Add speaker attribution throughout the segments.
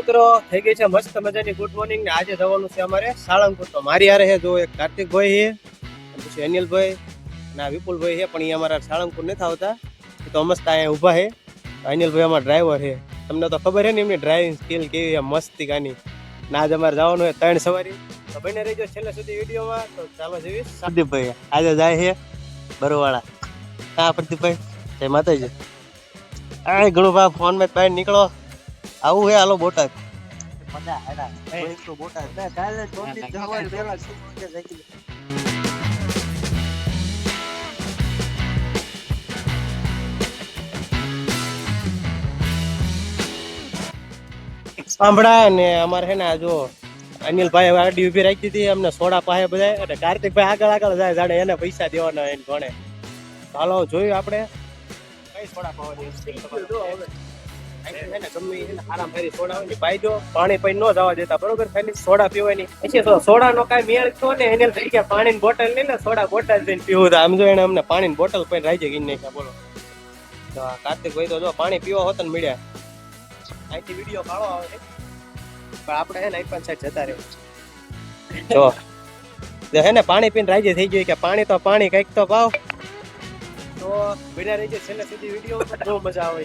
Speaker 1: મિત્રો થઈ ગઈ છે મસ્ત મજાની ગુડ મોર્નિંગ ને આજે જવાનું છે અમારે સાળંગપુર. તો મારી હારે છે જો એક કાર્તિકભાઈ છે, પછી અનિલભાઈ ના વિપુલભાઈ છે, પણ એ અમારા સાળંગપુર નથી આવતા. એ તો મસ્ત અહીંયા ઊભા છે. અનિલભાઈ અમારા ડ્રાઈવર છે. તમને તો ખબર છે ને એમની ડ્રાઇવિંગ સ્કિલ કેવી મસ્તી કાની. ના જ અમારે જવાનું હોય 3 સવારી. તો બને રહેજો છેલ્લે સુધી વિડીયોમાં. તો ચાલો જેવી પ્રદીપભાઈ આજે જાય છે બરોવાળા. હા પ્રદીપભાઈ જય માતાજી. આ ઘણું ભાઈ ફોન માં બહાર નીકળો. આવું હે હાલો બોટાદ. મજા હેડા તો બોટાદ ના કાલે ચોથી જવાય પેલા શું કે જઈ. સાંભળાય ને અમારે છે ને આ જો અનિલભાઈ ગાડી ઉભી રાખી હતી અમને સોડા પાસે બધા, એટલે કાર્તિકભાઈ આગળ જાય જાણે એને પૈસા દેવાના એને ગણે. હાલો જોયું આપણે કઈ સોડા પાવાની. પાણી પી ન જવા દેતા બરોબર, ખાલી સોડા પીવાની. પછી સોડા નો કઈ મેળ તો ને એને થઈ ગયા પાણી બોટલ લઈ ને સોડા બોટલ જઈને પીવું. આમ જો એને અમને પાણી બોટલ પીને રાજી ગઈ નાખ્યા. બોલો કાર્તિકભાઈ તો જો પાણી પીવા હોત ને મળ્યા. અહીંથી વિડીયો કાઢો આવે છે પણ આપણે હે ને આઈપન સાઈડ જતા રહે જો હે ને પાણી પીને રાજી થઈ ગયું કે પાણી તો પાણી કઈક તો પાવ. તો બિના રહી જાય છેલ્લે સુધી વિડીયો બહુ મજા આવે.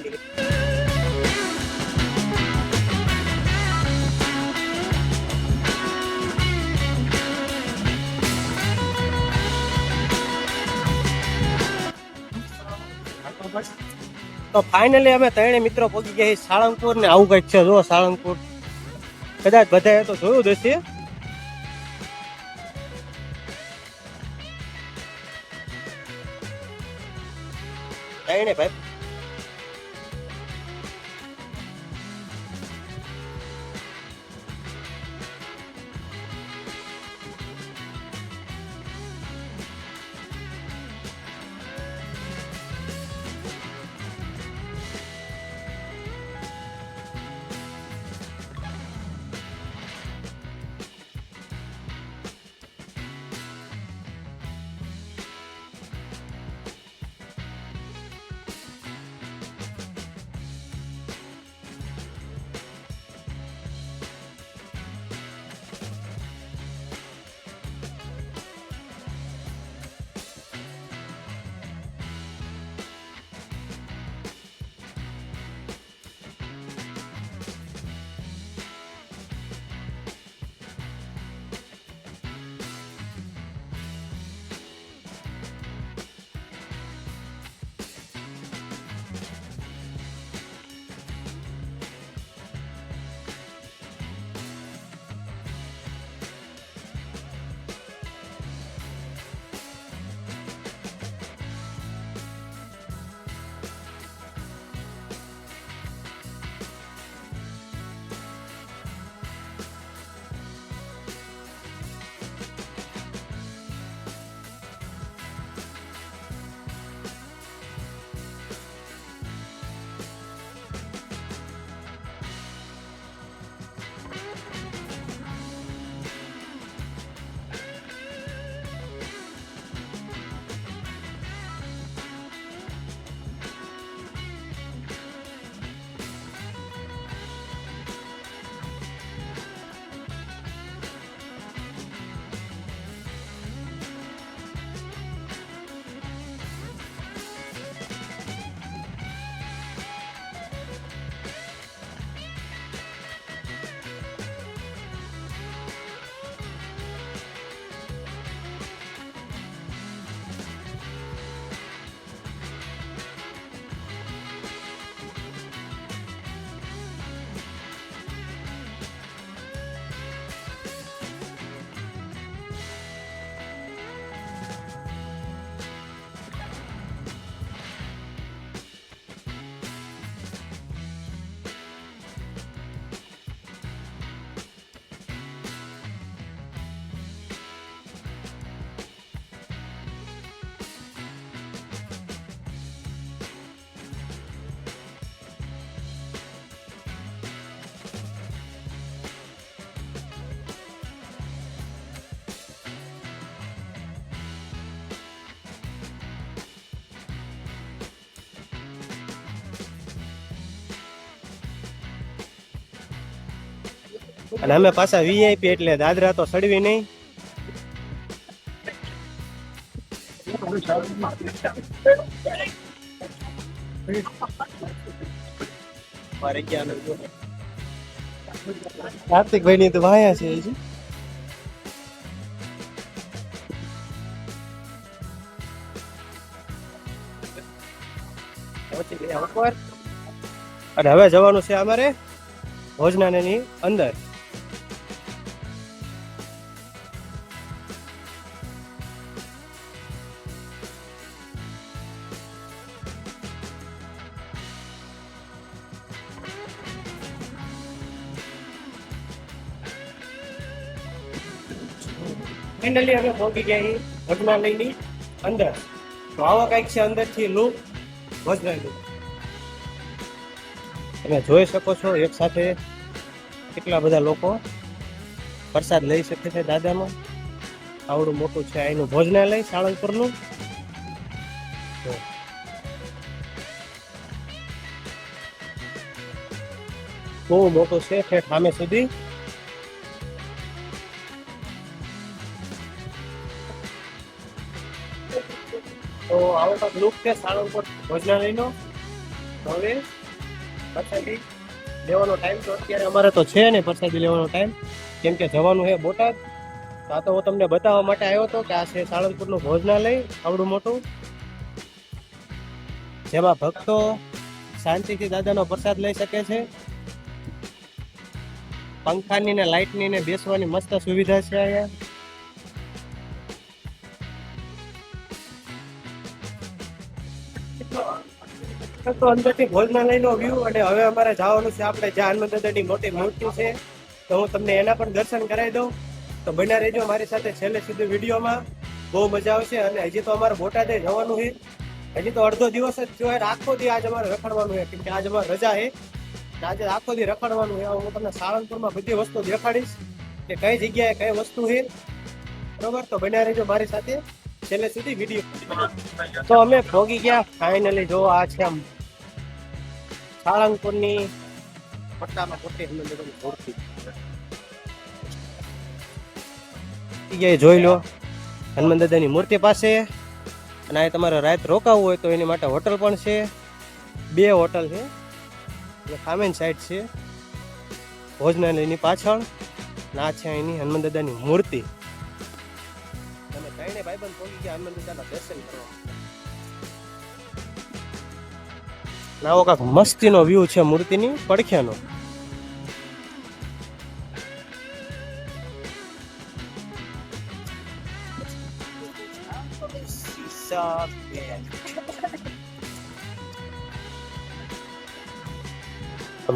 Speaker 1: તો ફાઇનલી અમે ત્રણે મિત્રો પહોંચી ગયા સાળંગપુર ને આવું કઈક છે જો સાળંગપુર. કદાચ બધાએ તો જોયું જ હશે. ત્રણે ભાઈ અને અમે પાછા વીઆઈપી એટલે દાદરા તો સડવી નહીં. કાર્તિકભાઈ ની તો વાયા છે હજી. અને હવે જવાનું છે અમારે ભોજનાલયની અંદર. ફાઇનલી અમે પહોંચી ગયા ભોજનાલયની અંદર. તો આવો કઈક છે અંદરથી લુક ભોજનાલય. તમે જોઈ શકો છો એક સાથે કેટલા બધા લોકો પ્રસાદ લઈ શકે છે દાદામાં. આવડું મોટું છે અહીંનું ભોજનાલય સાળંગપુરનું. બહુ મોટું છે ઠેઠ સામે સુધી. તો આવો કંઈક લુક છે સાળંગપુર ભોજનાલયનો. હવે પ્રસાદી લેવાનો ટાઈમ તો અત્યારે અમારે તો છે ને પ્રસાદી લેવાનો ટાઈમ, કેમ કે જવાનું છે બોટાદ. તો આ તો હું તમને બતાવવા માટે આવ્યો હતો કે આ છે સાળંગપુરનું ભોજનાલય આવડું મોટું, જેમાં ભક્તો શાંતિથી દાદાનો પ્રસાદ લઈ શકે છે. પંખાની ને લાઇટની ને બેસવાની મસ્ત સુવિધા છે અહીંયા. તો અંદરથી ભોજનાલયનો વ્યૂ. અને હવે અમારે જવાનું છે આપણે જ્યાં હનુમાન દાદાની મોટી મૂર્તિ છે, તો હું તમને એના પણ દર્શન કરાવી દઉં. તો બન્યા રહેજો મારી સાથે છેલ્લે સુધી વિડીયોમાં, બહુ મજા આવશે. અને હજી તો અમારે બોટાદે જવાનું છે, હજી તો અડધો દિવસ જ થયો. આખો દી આજ અમારે રખડવાનું છે, કેમ કે આજ અમારે રજા છે. આજે આખો દી રખડવાનું છે. હું તમને સાળંગપુરમાં બધી વસ્તુ દેખાડીશ કે કઈ જગ્યાએ કઈ વસ્તુ છે, બરોબર? તો બન્યા રહેજો મારી સાથે છેલ્લે સુધી વિડીયો. તો અમે ભોગી ગયા ફાઇનલી. જો આ છે આમ સાળંગપુરની પટ્ટામાં મોટી હનુમાન મૂર્તિ. જોઈ લો હનુમાન દાદાની મૂર્તિ પાસે. અને આ તમારે રાત રોકાવું હોય તો એની માટે હોટલ પણ છે. 2 હોટલ છે. અને સામેની સાઈડ છે ભોજનાલયની પાછળ. ના છે એની હનુમાન દાદાની મૂર્તિ. તમે ત્રણે ભાઈબંધ પહોંચી ગયા હનુમાન દાદાના દર્શન કરવા. આવો કાંક મસ્તીનો વ્યૂ છે મૂર્તિની પડખ્યાનો.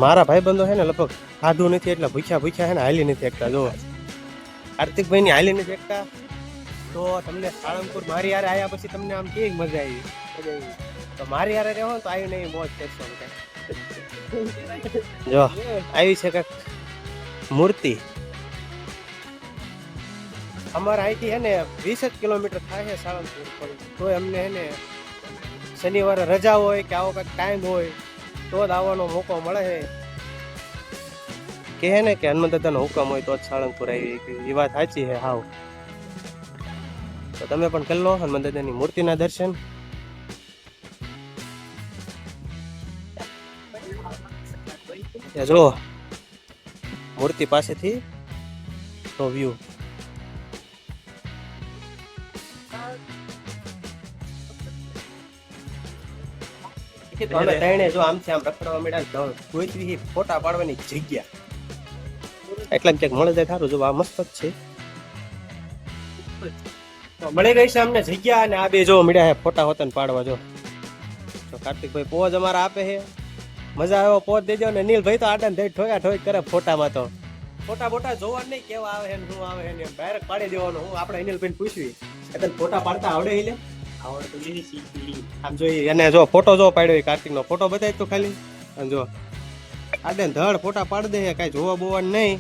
Speaker 1: મારા ભાઈબંધો છે ને લગભગ ખાધું નથી એટલે ભૂખ્યા છે ને હાલી નથી એકતા. જો કાર્તિકભાઈ ની હાલી નથી એકતા. તો તમને સાળંગપુર મારી હારે આવ્યા પછી તમને આમ કેવી મજા આવી? તો મારી હારે રહેવો તો આવી નહીં મોજ કરશો. જો આવી છે કઈક મૂર્તિ. અમારા અહીંથી હે ને 20 કિલોમીટર થાય છે સાળંગપુર. તો અમને હે ને શનિવારે રજા હોય કે આવો કંઈક ટાઈમ હોય તો જ આવવાનો મોકો મળે છે. કે હે ને કે હનુમાન દાદાનો હુકમ હોય તો જ સાળંગપુર આવી. એ વાત સાચી છે હાવ. તો તમે પણ કરી લો હનુમાન દાદાની મૂર્તિના દર્શન. જો મૂર્તિ પાસેથી તો વ્યૂ. જો આમથી આમ રખડવા મળ્યા કોઈ ફોટા પાડવાની જગ્યા એટલે ક્યાંક મળે જાય સારું. જો આ મસ્ત જ છે. મળી ગઈ છે અમને જગ્યા. અને આ બે જો મળ્યા છે ફોટા હોતા પાડવા. જો કાર્તિકભાઈ પોજ અમારા આપે છે. મજા આવ્યો પોજ દેજો. ને નીલભાઈ તો આડા દઈ ઠોયા ઠોક કરે ફોટામાં. તો ફોટા બોટા જોવા નહીં કેવા આવે છે શું આવે છે ડાયરેક્ટ પાડી દેવાનું. હું આપણે અનિલભાઈ પૂછવી એટલે ફોટા પાડતા આવડે એટલે આમ જોઈએ. અને જો ફોટો જો પાડ્યો કાર્તિક નો ફોટો બતાવી તો ખાલી. અને જો આડે ધડ ફોટા પાડી દે. કઈ જોવા બોવા નહીં.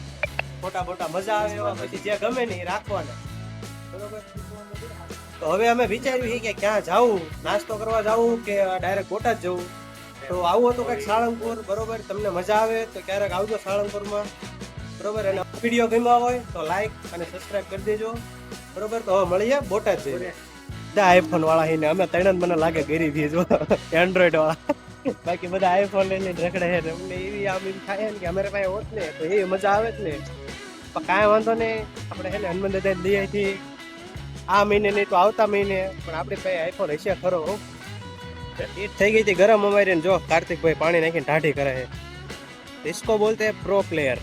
Speaker 1: ફોટા બોટા મજા આવે એવા પછી જે ગમે ને એ રાખવાના, બરોબર? તો હવે અમે વિચાર્યું કે ક્યાં જવું, નાસ્તો કરવા જવું કે ડાયરેક્ટ બોટાદ જવું. તો આવું હતું કંઈક સાળંગપુર, બરોબર? તમને મજા આવે તો ક્યારેક આવજો સાળંગપુરમાં. તો બરોબર. અને વિડીયો ગમ્યો હોય તો લાઈક અને સબસ્ક્રાઇબ કરી દેજો. બરોબર. તો હવે મળીએ બોટાદ જઈને. બધા આઈફોન વાળા હિને અમે ત્રણ મને લાગે ગરીબ જો એન્ડ્રોઈડ વાળા, બાકી બધા આઈફોન લઈને રખડે છે. અમને એવી આમ એમ થાય ને કે અમારે પાસે હોત ને તો એવી મજા આવે જ ને. પણ કાંઈ વાંધો નહીં, આપણે છે ને હનુમાન દાદા લઈ આવી આ મહિને નહીં તો આવતા મહિને, પણ આપણી પાસે આઈફોન હશે ખરો. ઈટ થઈ ગઈ હતી ગરમ અમારી. જો કાર્તિકભાઈ પાણી નાખીને ટાઢી કરે છે. इसको बोलते हैं प्रो प्लेयर.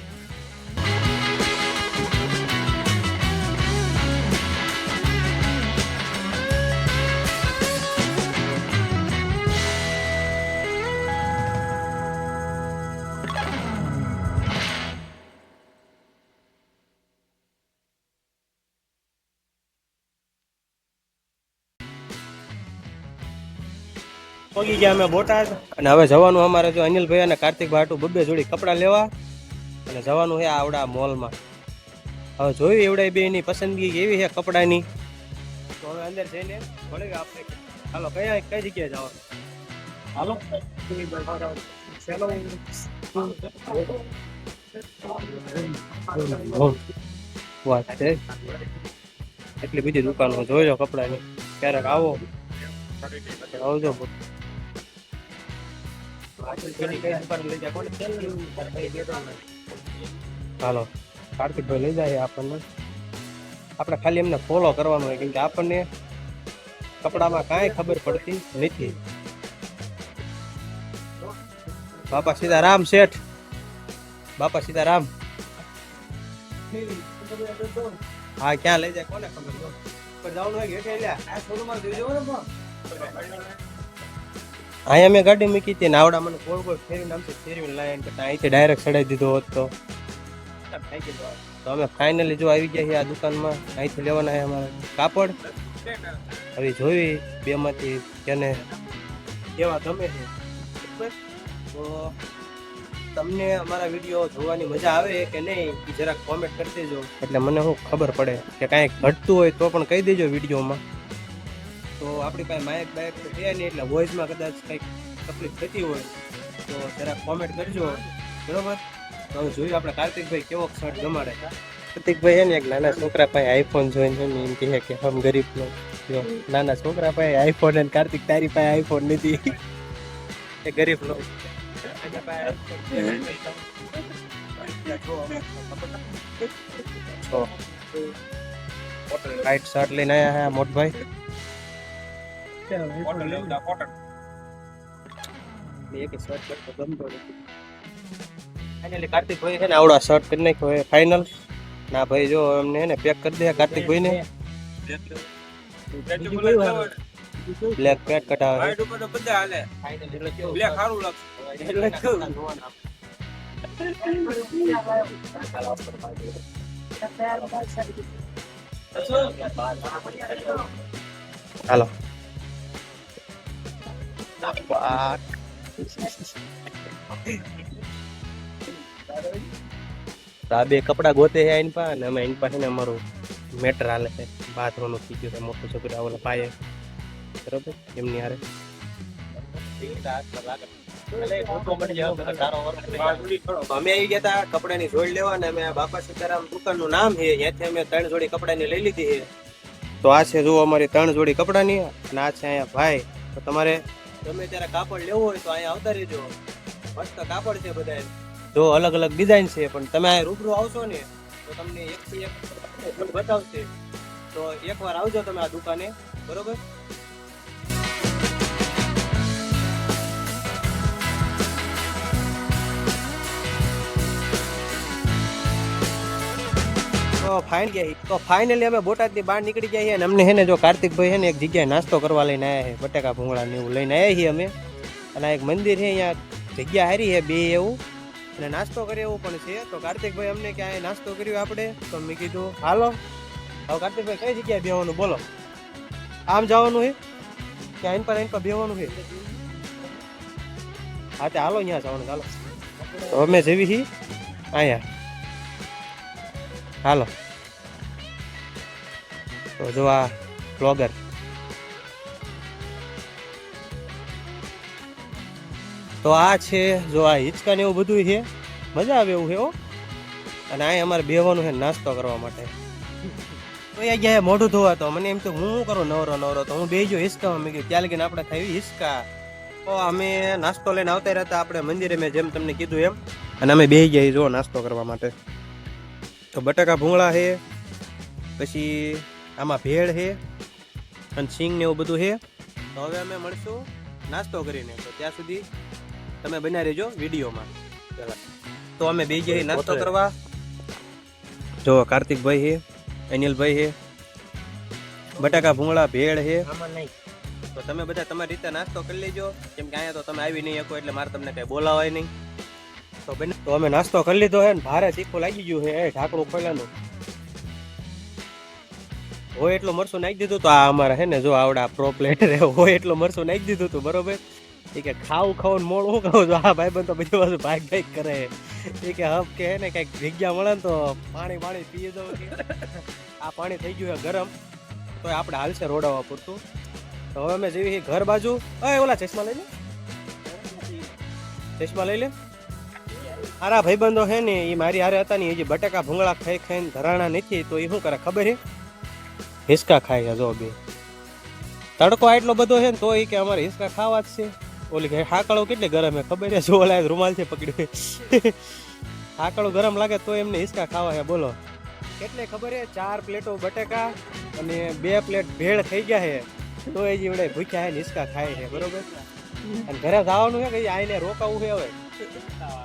Speaker 1: પગી ગયા અમે બોટાદ, અને હવે જવાનું અમારે જો અનિલભાઈ અને કાર્તિકભાઈ હાટુ બબ્બે જોડી કપડાં લેવા, અને જવાનું છે આવડા મોલમાં. હવે જોયું એવડા બે ની પસંદગી કેવી છે કપડાની, તો હવે અંદર જઈને મળીએ આપણે. હાલો કઈ જગ્યાએ જવાનું? હાલો વાત છે. એટલી બધી દુકાનો જોઈ લો કપડાની. ક્યારેક આવો આવજો. હાલો કાર્તિકભાઈ લઈ જાય આપણને. આપણે ખાલી એમને ફોલો કરવાનું હોય, કેમ કે આપણને કપડામાં કાંઈ ખબર પડતી નથી. બાપા સીતારામ શેઠ, બાપા સીતારામ. હા ક્યાં લઈ જાય કોને ખબર. જવાનું હોય ઘેટે અહીંયા મેં ગાડી મૂકી હતી, નાવડા મને ગોળ ગોળ ફેરવીને આમ ફેરવીને લાયા કરતા અહીંથી ડાયરેક્ટ ચડાવી દીધો હોત તો અમે ફાઇનલી જો આવી ગયા છીએ આ દુકાનમાં. અહીંથી લેવાના છે અમારે કાપડ. હવે જોઈ બે માંથી કેને કેવા ગમે છે. તો તમને અમારા વિડીયો જોવાની મજા આવે કે નહીં એ જરાક કોમેન્ટ કરી દેજો, એટલે મને શું ખબર પડે કે કાંઈક ઘટતું હોય તો પણ કહી દેજો વિડીયોમાં. તો આપણી પાસે માઇક બાઇક તો છે નહીં, એટલે વોઇસમાં કદાચ કંઈક તકલીફ થતી હોય તો જરાક કોમેન્ટ કરજો. બરોબર. તો હવે જોયું આપણે કાર્તિકભાઈ કેવો શર્ટ જમાડે. કાર્તિકભાઈ છે ને એક નાના છોકરા પાસે આઈફોન જોઈને એમ કહે કે હમ ગરીબ નો. જો નાના છોકરા પાસે આઈફોન, અને કાર્તિક તારી પાસે આઈફોન નથી એ ગરીબ નો. વ્હાઈટ શર્ટ લઈને આયા હે મોટભાઈ. કાર્તિકભાઈ છે ને આવડા શર્ટ કરી નાખ્યો ફાઇનલ. ના ભાઈ જો અમને ને પેક કરી દે કાર્તિકભાઈ ને. બ્લેક પેટ કટાવે હાલો. આ બે કપડા ગોતે છે એની પાસે, અને અમે એની પાસે ને અમારું મેટર હાલે છે. બાથરૂમનું થઈ ગયું છે મોટું છોકરા ઓલા પાયે. બરોબર. એમની હારે અમે આવી ગયા હતા કપડાની જોડી લેવા, અને અમે બાપા સીતારામ દુકાનનું નામ છે, ત્યાંથી અમે 3 જોડી કપડાની લઈ લીધી છે. તો આ છે જુઓ અમારી 3 જોડી કપડાની, અને આ છે અહીંયા ભાઈ. તો તમારે ગમે ત્યારે કાપડ લેવું હોય તો અહીંયા આવતા રહેજો. મસ્ત કાપડ છે બધા, જો અલગ અલગ ડિઝાઇન છે. પણ તમે આ રૂબરૂ આવશો ને તો તમને એકથી એક બતાવશે. તો એકવાર આવજો તમે આ દુકાને. બરોબર. તો ફાઇનલી અમે બોટાદની બહાર નીકળી ગયા છીએ, અને અમને હે ને જો કાર્તિકભાઈ છે ને એક જગ્યાએ નાસ્તો કરવા લઈને આવ્યા છે. બટાકા ભૂંગળા ને એવું લઈને આવ્યા છીએ અમે. અને એક મંદિર છે અહીંયા, જગ્યા હારી છે બે એવું, અને નાસ્તો કરે એવું પણ છે. તો કાર્તિકભાઈ અમને ક્યાંય નાસ્તો કર્યો આપણે, તો મેં કીધું હાલો. હવે કાર્તિકભાઈ કઈ જગ્યાએ બેવાનું બોલો? આમ જવાનું છે કે આઈન પર બેવાનું છે? હા તે હાલો અહીંયા જવાનું. ચાલો તો અમે જેવી છીએ અહીંયા. હાલો. તો જો આ બ્લોગર. તો આ છે જો આ હિંચકા ને એવું બધું છે, મજા આવે એવું છે. અને આ અમારે બેવાનું છે નાસ્તો કરવા માટે. તો એ ગયા મોઢું ધોવા, તો મને એમ તો હું શું કરું નવરો તો હું બેહી ગયો હિસકામાં. મેં કીધું ત્યાં લગીને આપણે ખાવી હિસકા. તો અમે નાસ્તો લઈને આવતા રહેતા આપણે મંદિરે, મેં જેમ તમને કીધું એમ. અને અમે બેહી ગયા જો નાસ્તો કરવા માટે. તો બટાકા ભૂંગળા છે, પછી આમાં ભેળ છે અને સિંગ ને એવું બધું છે. તો હવે અમે મળશું નાસ્તો કરીને. તો ત્યાં સુધી તમે બન્યા રહેજો વિડીયોમાં. તો અમે બે જઈએ નાસ્તો કરવા. જો કાર્તિકભાઈ છે, અનિલભાઈ છે, બટાકા ભૂંગળા ભેળ છે. તો તમે બધા તમારી રીતે નાસ્તો કરી લેજો, કેમ કે અહીંયા તો તમે આવી નહીં શકો એટલે મારે તમને કઈ બોલાવાય નહીં. તો અમે નાસ્તો કરી લીધો છે ને ભારે તીખું લાગી ગયું છે. ઢાંકણું ખોલેલું હોય એટલું મરસું નાખી દીધું. તો આ અમારે છે ને જો આવડા પ્રો પ્લેયર હોય એટલું મરસું નાખી દીધું હતું. બરોબર, એ કે ખાવું મોડું હું કહું છું. આ ભાઈ તો બધી વસ્તુ ભાગ કરે. એ કે હબ કે ને કઈક જગ્યા મળે ને તો પાણી પી દઉં. આ પાણી થઈ ગયું છે ગરમ, તો આપણે હાલશે રોડાવા પૂરતું. તો હવે અમે જેવી ઘર બાજુ. ઓલા ચશ્મા લઈ લે, ચશ્મા લઈ લે. આરા ભાઈબંધો છે ને એ મારી હારે હતા ને, એ જે બટાકા ભૂંગળા ખાઈને ધરાણા નથી, તો એ શું કરે ખબર છે? હિસકા ખાય. જો બે તડકો આટલો બધો છે ને તો એ કે અમારે હિસકા ખાવા જ છે. ઓલી હાકળો કેટલી ગરમ છે ખબર છે? જો ઓલા રૂમાલ છે પકડ્યું. હાકળો ગરમ લાગે તો એમને હિસકા ખાવા છે. બોલો કેટલે ખબર છે? 4 પ્લેટો બટાકા અને 2 પ્લેટ ભેળ થઈ ગયા છે. તો એ જીવડે ભૂખ્યા છે ને હિસકા ખાય છે. બરોબર, અને ઘરે જવાનું છે કે આઈને રોકાવું છે. હવે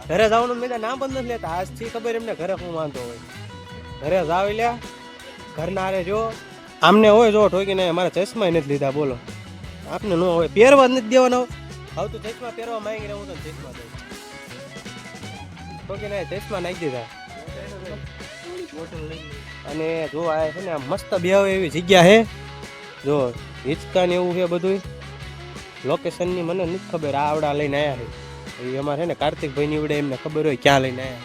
Speaker 1: ઘરે જવાનું મેં નામ બંધ નથી લેતા. આજથી ખબર એમને ઘરે શું વાંધો હોય. ઘરે જાવ લ્યા ઘરના આરે જો આમને હોય જો ઠોકીને. અમારા ચશ્મા નથી લીધા. બોલો, આપને ન હોય પહેરવા નથી દેવાનો. હવે તું ચશ્મા પહેરવા માંગી રહ્યો, હું તને ચશ્મા દઉં. ઠોકીને ચશ્મા નાખી દીધા. અને જો આ છે ને મસ્ત બેહવે એવી જગ્યા છે. જો હિચકા ને એવું છે બધું. લોકેશનની મને નથી ખબર. આ આવડા લઈને આવ્યા છે એ અમારે છે ને કાર્તિકભાઈ ની વડે એમને ખબર હોય ક્યાં લઈને આવ્યા.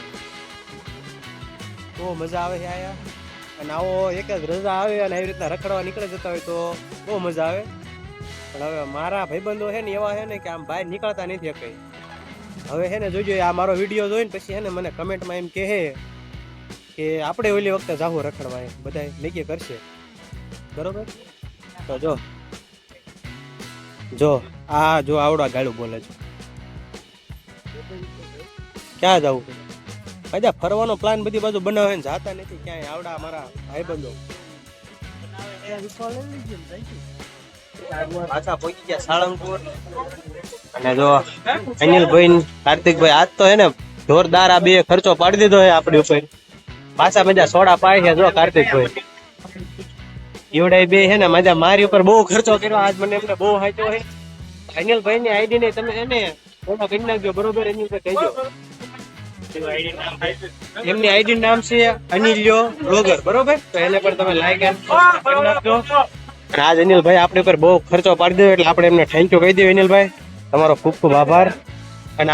Speaker 1: તો મજા આવે છે આયા. અને આવો એક જ રજા આવે અને આવી રીતના રખડવા નીકળે જતા હોય તો બહુ મજા આવે. પણ હવે મારા ભાઈબંધો છે ને એવા છે ને કે આમ બહાર નીકળતા નથી કઈ. હવે છે ને જોજો આ મારો વિડીયો જોઈને પછી છે ને મને કમેન્ટમાં એમ કહે કે આપણે ઓલી વખતે જાવું રખડવા. એમ બધા નક્કી કરશે. બરોબર, તો જો આ જો આવડા ગાળું બોલે છે. ક્યાં જવું? બધા ફરવાનો પ્લાન બધી બાજુ બનાવે ને જાતા નથી ક્યાંય. આવડા મારા ભાઈબંધો પાછા પહોંચી ગયા સાળંગપુર. અને જો અનિલભાઈ કાર્તિકભાઈ આજ તો હે ને જોરદાર આ બે ખર્ચો પાડી દીધો છે આપણી ઉપર. પાછા મજા સોડા પાય છે. જો કાર્તિકભાઈ એવડા બે છે ને મજા મારી ઉપર બહુ ખર્ચો કર્યો આજ. મને એમને બહુ હાચ્યો છે. અનિલભાઈ ની આઈડી ને તમે એને ફોટો કરી નાખજો. બરોબર, અનિલભાઈ કહેજો એમની આઈડી નામ છે અનિલ્યો બ્લોગર. બરોબર, તો એને પણ તમે લાઈક કરી નાખજો. આજ અનિલભાઈ આપણી ઉપર બહુ ખર્ચો પાડી દો એટલે આપણે એમને થેન્ક યુ કહી દઈએ. અનિલભાઈ તમારો ખૂબ ખૂબ આભાર. અને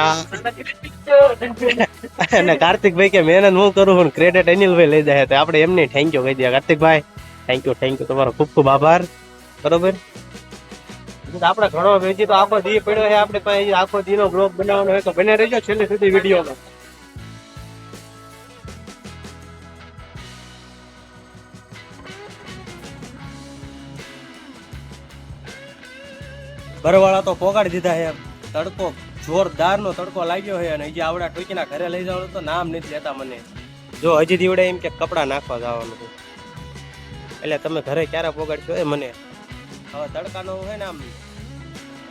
Speaker 1: અને કાર્તિકભાઈ કે મહેનત હું કરું પણ ક્રેડિટ અનિલભાઈ લઈ જાય, તો આપણે એમને થેન્ક યુ કહી દઈએ. કાર્તિકભાઈ થેન્ક યુ તમારો ખૂબ ખૂબ આભાર. બરોબર, આપણે ઘણો વેચી તો આખો દી પડ્યો છે. આપણે પાસે આખો દી નો બ્લોગ બનાવવાનો હોય તો બને રહેજો છેલ્લે સુધી વિડીયોમાં. ઘરવાળા તો પોગાડી દીધા છે. તડકો જોરદાર નો તડકો લાગ્યો છે. અને હજી આવડા ટોકીના ઘરે લઈ જવાનું તો નામ નથી લેતા મને. જો હજી દીવડે એમ કે કપડા નાખવા જવાનું છે. એટલે તમે ઘરે ક્યારે પોગાડશો એ મને. હવે તડકાનો છે ને આમ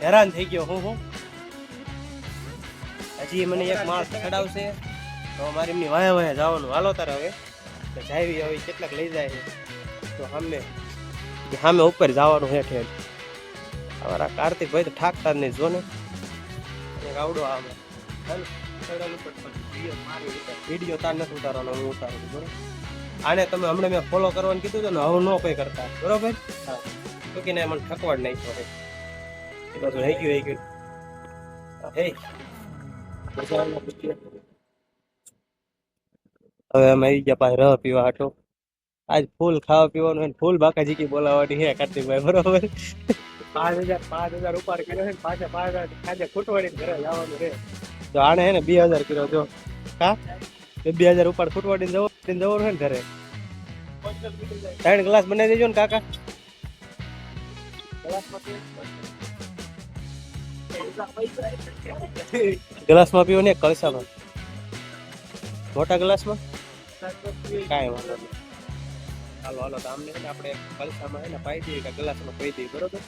Speaker 1: હેરાન થઈ ગયો હું. હજી મને એક માણસ ચડાવશે તો મારે એમની વાયા જવાનું. હાલો તારે હવે જાવી હવે કેટલાક લઈ જાય છે તો સામે ઉપર જવાનું છે. ઠેર અમારા કાર્તિકભાઈ તો ઠાકતા જ નહીં. જો ને આવડો આવે વિડીયો તાર નથી ઉતારવાનો, હું ઉતારું છું. બરોબર, આને તમે હમણાં મેં ફોલો કરવાનું કીધું હતું ને, હવે ન કઈ કરતા. બરોબર, તો કે મને ઠકવાડ નાખ્યો છે. એ બધું થઈ ગયું. હવે અમે આવી ગયા પાસે રહ પીવા હાટો. આજ ફૂલ ખાવા પીવાનું હોય, ફૂલ બાકા જીકી બોલાવવાની છે કાર્તિકભાઈ. બરોબર, 5,000 ઉપાડ કર્યો છે. પાછા 5,000 ખાજે ખૂટવાડી ઘરે જવાનું છે. તો આને હે ને 2,000 કર્યો. જો હા 2000 ઉપર ખૂટવાડીને જવાનું છે ને ઘરે. 3 ગ્લાસ બનાવી દેજો ને કાકા. ગ્લાસમાં પીવો ને કળસામાં, મોટા ગ્લાસમાં કાંઈ વાંધો નહીં. હાલો હાલો તો આમને આપણે કળસામાં હે ને પાઈ દઈએ કે ગ્લાસમાં પાઈ દઈએ, બરોબર.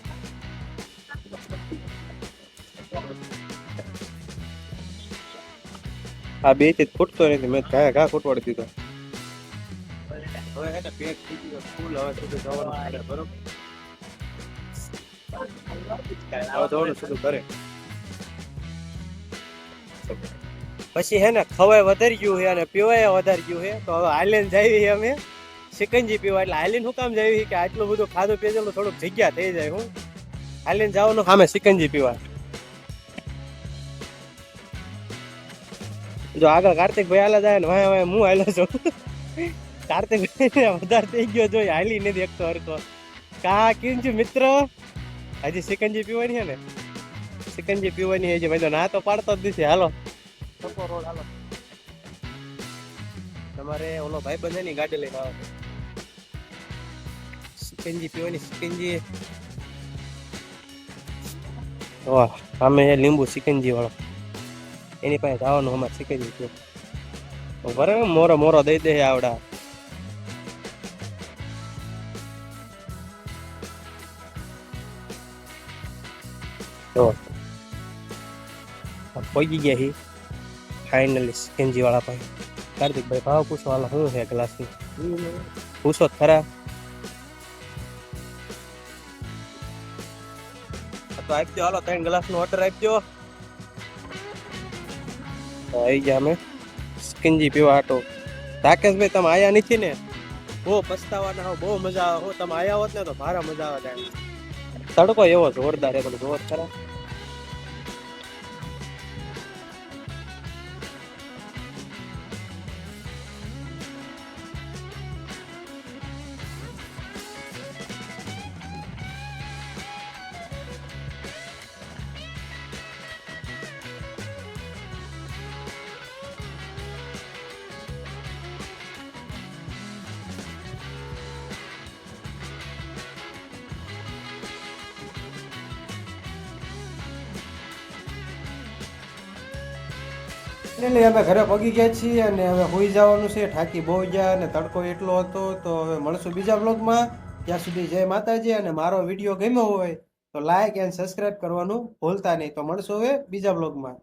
Speaker 1: આ બે થી ખૂટતો નથી, મેં ઘા ખૂટવાડી દીધો. હવે હે ને પેટ થઈ ગયો ફૂલ, હવે સુધી જવાનું છે, બરોબર. હવે જવાનું શરૂ કરે. પછી હે ને ખવાય વધારી ગયું છે અને પીવાય વધારી ગયું છે, તો હવે હાલીને જઈએ અમે સિકંજી પીવા. એટલે હાલીને શું કામ જઈએ કે આટલું બધું ખાધું પીધેલું થોડુંક જગ્યા થઈ જાય. હું હાલીને જવાનું સામે સિકંજી પીવા. જો આગળ કાર્તિકભાઈ હાલા જાય ને વાય હું હાલો છું. કાર્તિકભાઈ વધારે થઈ ગયો, જોઈ હાલી નથી એકતો હરકો. કા કેમ છે મિત્ર? હજી સિકંજી પીવાની છે ને, સિકંજી પીવાની હજી ભાઈ ના તો પાડતો જ નથી. હાલો રોડ હાલો, તમારે ઓલો ભાઈ બંધ ની ગાડી લઈને આવે. સિકંજી પીવાની, સિકંજી. વાહ, સામે લીંબુ સિકંજી વાળો, એની પાસે જવાનું અમારે સિકંજી પીવો. બરાબર, મોરો મોરો દઈ દે આવડા. તો પહોંચી ગયા હી ફાઇનલી સિકંજી વાળા પાસે. કાર્તિકભાઈ ભાવ પૂછો, હાલો શું છે ગ્લાસની? પૂછો ખરા. તો આપી દો, હાલો 3 ગ્લાસ નો ઓર્ડર આપી દો. આવી ગયા અમે સિકંજી પીવા આટો. રાકેશભાઈ તમે આયા નથી ને, બહુ પસ્તાવાના હો, બહુ મજા આવે. તમે આયા હોત ને તો ભારે મજા આવે. તડકો એવો જોરદાર છે, તમે જોર ખરા. એટલે અમે ઘરે પગી ગયા છીએ અને હવે હોઈ જવાનું છે. થાકી બહુ ગયા અને તડકો એટલો હતો. તો હવે મળશું બીજા બ્લોગમાં. ત્યાં સુધી જય માતાજી. અને મારો વિડીયો ગમ્યો હોય તો લાઈક એન્ડ સબસ્ક્રાઇબ કરવાનું ભૂલતા નહીં. તો મળશું હવે બીજા બ્લોગમાં.